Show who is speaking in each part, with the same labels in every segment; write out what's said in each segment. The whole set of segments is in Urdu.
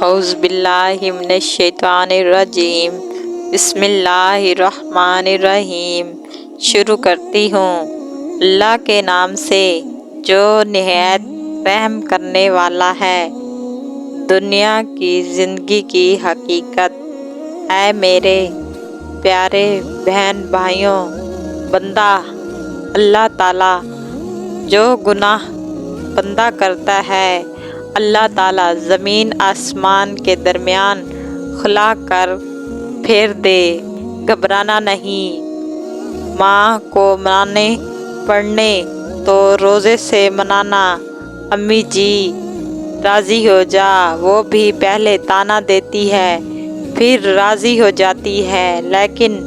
Speaker 1: اعوذ باللہ من الشیطان الرجیم بسم اللہ الرحمن الرحیم۔ شروع کرتی ہوں اللہ کے نام سے جو نہایت رحم کرنے والا ہے۔ دنیا کی زندگی کی حقیقت۔ اے میرے پیارے بہن بھائیوں، بندہ اللہ تعالیٰ جو گناہ بندہ کرتا ہے، اللہ تعالیٰ زمین آسمان کے درمیان خلا کر پھیر دے۔ گھبرانا نہیں۔ ماں کو منانے پڑھنے تو روزے سے منانا، امی جی راضی ہو جا، وہ بھی پہلے طعنہ دیتی ہے پھر راضی ہو جاتی ہے، لیکن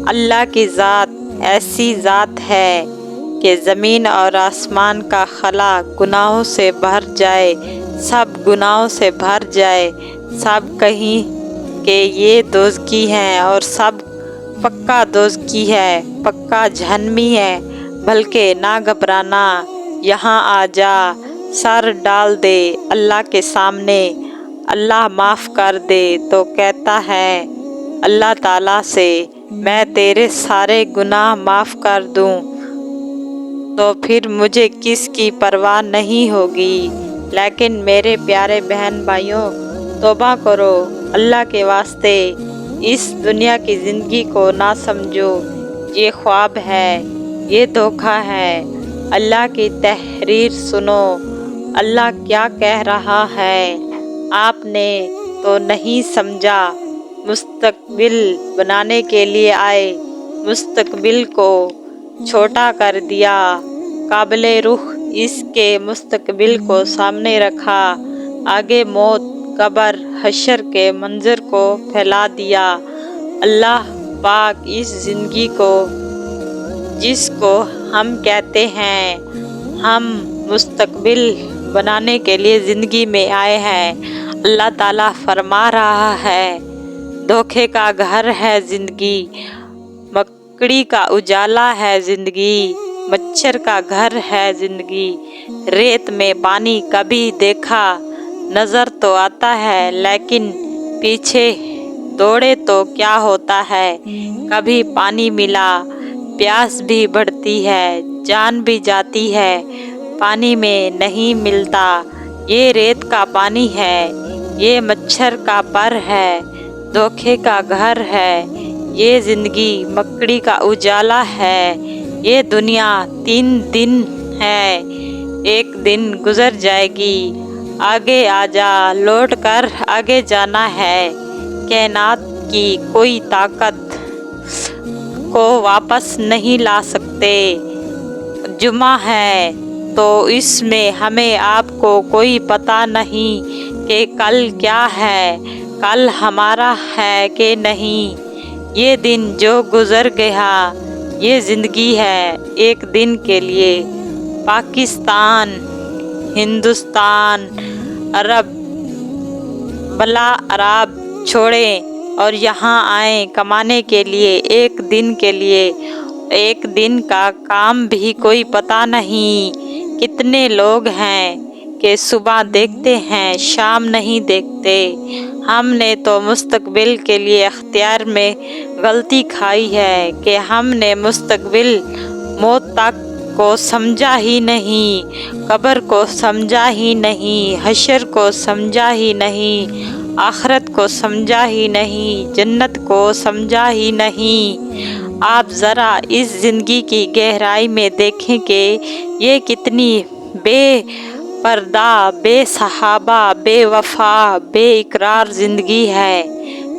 Speaker 1: اللہ کی ذات ایسی ذات ہے کہ زمین اور آسمان کا خلا گناہوں سے بھر جائے، سب گناہوں سے بھر جائے، سب کہیں کہ یہ دوزخی ہے اور سب پکا دوزخی ہے، پکا جہنمی ہے، بلکہ نہ گھبرانا، یہاں آ جا، سر ڈال دے اللہ کے سامنے، اللہ معاف کر دے۔ تو کہتا ہے اللہ تعالیٰ سے، میں تیرے سارے گناہ معاف کر دوں تو پھر مجھے کس کی پرواہ نہیں ہوگی۔ لیکن میرے پیارے بہن بھائیوں، توبہ کرو اللہ کے واسطے، اس دنیا کی زندگی کو نہ سمجھو یہ خواب ہے، یہ دھوکہ ہے۔ اللہ کی تحریر سنو، اللہ کیا کہہ رہا ہے۔ آپ نے تو نہیں سمجھا، مستقبل بنانے کے لیے آئے، مستقبل کو چھوٹا کر دیا، قابل رخ اس کے مستقبل کو سامنے رکھا، آگے موت، قبر، حشر کے منظر کو پھیلا دیا۔ اللہ پاک اس زندگی کو، جس کو ہم کہتے ہیں ہم مستقبل بنانے کے لیے زندگی میں آئے ہیں، اللہ تعالیٰ فرما رہا ہے دھوکے کا گھر ہے زندگی، مکڑی کا اجالا ہے زندگی، مچھر کا گھر ہے زندگی، ریت میں پانی کبھی دیکھا، نظر تو آتا ہے لیکن پیچھے دوڑے تو کیا ہوتا ہے، کبھی پانی ملا، پیاس بھی بڑھتی ہے، جان بھی جاتی ہے، پانی میں نہیں ملتا، یہ ریت کا پانی ہے، یہ مچھر کا پر ہے، دھوکے کا گھر ہے، یہ زندگی مکڑی کا اجالا ہے، یہ دنیا 3 دن ہے، ایک دن گزر جائے گی، آگے آ جا، لوٹ کر آگے جانا ہے، کائنات کی کوئی طاقت کو واپس نہیں لا سکتے۔ جمعہ ہے تو اس میں ہمیں آپ کو کوئی پتہ نہیں کہ کل کیا ہے، کل ہمارا ہے کہ نہیں، یہ دن جو گزر گیا یہ زندگی ہے ایک دن کے لیے۔ پاکستان، ہندوستان، عرب بلا عرب چھوڑیں اور یہاں آئیں کمانے کے لیے، ایک دن کے لیے، ایک دن کا کام بھی کوئی پتہ نہیں۔ کتنے لوگ ہیں کہ صبح دیکھتے ہیں شام نہیں دیکھتے۔ ہم نے تو مستقبل کے لیے اختیار میں غلطی کھائی ہے کہ ہم نے مستقبل موت تک کو سمجھا ہی نہیں، قبر کو سمجھا ہی نہیں، حشر کو سمجھا ہی نہیں، آخرت کو سمجھا ہی نہیں، جنت کو سمجھا ہی نہیں۔ آپ ذرا اس زندگی کی گہرائی میں دیکھیں کہ یہ کتنی بے پردہ، بے صحابہ، بے وفا، بے اقرار زندگی ہے،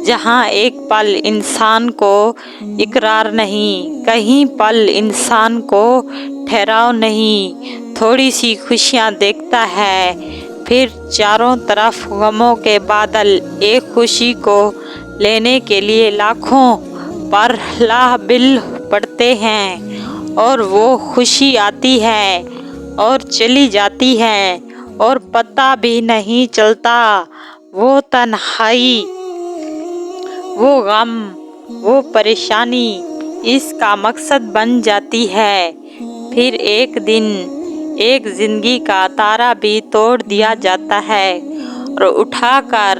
Speaker 1: جہاں ایک پل انسان کو اقرار نہیں، کہیں پل انسان کو ٹھہراؤ نہیں، تھوڑی سی خوشیاں دیکھتا ہے، پھر چاروں طرف غموں کے بادل، ایک خوشی کو لینے کے لیے لاکھوں پر لا بل پڑتے ہیں، اور وہ خوشی آتی ہے اور چلی جاتی ہے اور پتہ بھی نہیں چلتا، وہ تنہائی، وہ غم، وہ پریشانی اس کا مقصد بن جاتی ہے۔ پھر ایک دن ایک زندگی کا تارا بھی توڑ دیا جاتا ہے اور اٹھا کر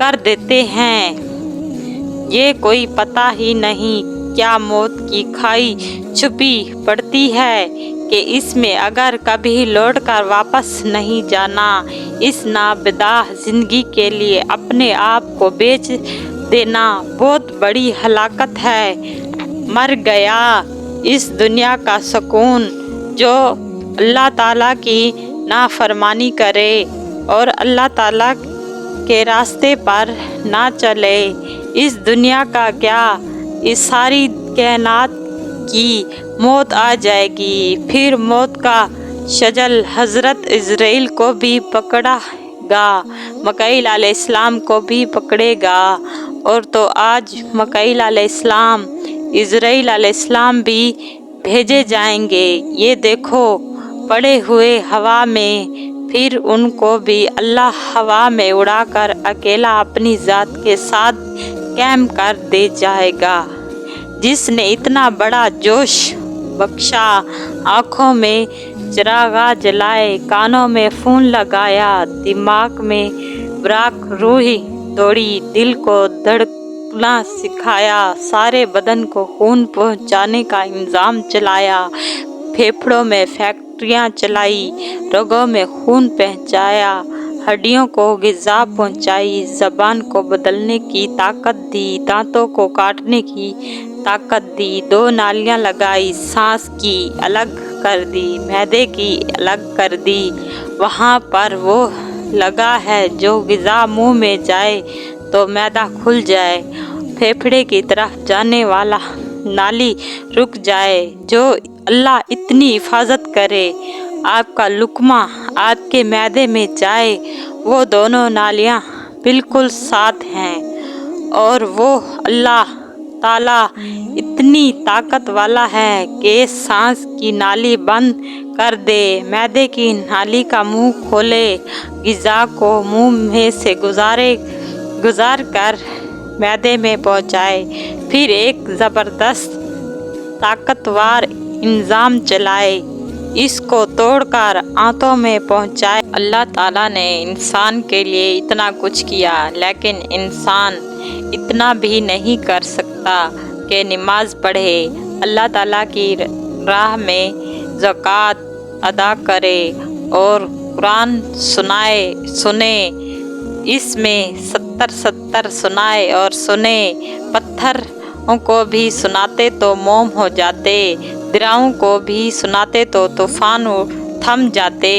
Speaker 1: کر دیتے ہیں۔ یہ کوئی پتہ ہی نہیں کیا موت کی کھائی چھپی پڑتی ہے کہ اس میں اگر کبھی لوٹ کر واپس نہیں جانا۔ اس نابودہ زندگی کے لیے اپنے آپ کو بیچ دینا بہت بڑی ہلاکت ہے۔ مر گیا اس دنیا کا سکون جو اللہ تعالیٰ کی نافرمانی کرے اور اللہ تعالیٰ کے راستے پر نہ چلے۔ اس دنیا کا کیا، اس ساری کائنات کی موت آ جائے گی، پھر موت کا شجل حضرت عزرائیل کو بھی پکڑے گا، میکائیل علیہ السلام کو بھی پکڑے گا۔ اور تو آج میکائیل علیہ السلام، عزرائیل علیہ السلام بھی بھیجے جائیں گے۔ یہ دیکھو پڑے ہوئے ہوا میں، پھر ان کو بھی اللہ ہوا میں اڑا کر اکیلا اپنی ذات کے ساتھ قائم کر دے جائے گا۔ جس نے اتنا بڑا جوش بخشا، آنکھوں میں چراغاں جلائے، کانوں میں فون لگایا، دماغ میں براق روح دوڑی، دل کو دھڑکنا سکھایا، سارے بدن کو خون پہنچانے کا نظام چلایا، پھیپھڑوں میں فیکٹریاں چلائی، رگوں میں خون پہنچایا، ہڈیوں کو غذا پہنچائی، زبان کو بدلنے کی طاقت دی، دانتوں کو کاٹنے کی طاقت دی، 2 نالیاں لگائی، سانس کی الگ کر دی، معدے کی الگ کر دی۔ وہاں پر وہ لگا ہے جو غذا منہ میں جائے تو معدہ کھل جائے، پھیپھڑے کی طرف جانے والا نالی رک جائے۔ جو اللہ اتنی حفاظت کرے، آپ کا لقمہ آپ کے معدے میں جائے، وہ دونوں نالیاں بالکل ساتھ ہیں، اور وہ اللہ تعالیٰ اتنی طاقت والا ہے کہ سانس کی نالی بند کر دے، معدے کی نالی کا منہ کھولے، غذا کو منہ میں سے گزار کر معدے میں پہنچائے، پھر ایک زبردست طاقتور نظام چلائے، اس کو توڑ کر آنتوں میں پہنچائے۔ اللہ تعالیٰ نے انسان کے لیے اتنا کچھ کیا، لیکن انسان اتنا بھی نہیں کر سکتا کہ نماز پڑھے، اللہ تعالیٰ کی راہ میں زکوٰۃ ادا کرے اور قرآن سنے، اس میں 70 سنائے اور سنے۔ پتھروں کو بھی سناتے تو موم ہو جاتے، دریاؤں کو بھی سناتے تو طوفان تھم جاتے۔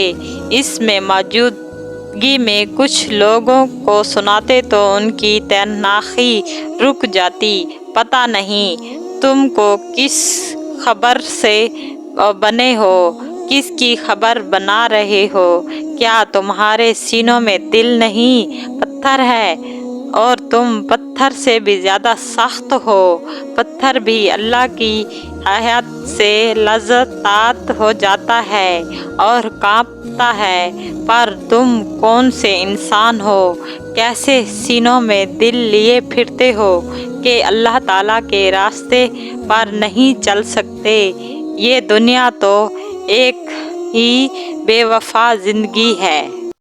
Speaker 1: اس میں موجودگی میں کچھ لوگوں کو سناتے تو ان کی تنہائی رک جاتی۔ پتہ نہیں تم کو کس خبر سے بنے ہو، کس کی خبر بنا رہے ہو؟ کیا تمہارے سینوں میں دل نہیں، پتھر ہے، اور تم پتھر سے بھی زیادہ سخت ہو؟ پتھر بھی اللہ کی آیات سے لرزتا ہو جاتا ہے اور کانپتا ہے، پر تم کون سے انسان ہو، کیسے سینوں میں دل لیے پھرتے ہو کہ اللہ تعالیٰ کے راستے پر نہیں چل سکتے؟ یہ دنیا تو ایک ہی بے وفا زندگی ہے۔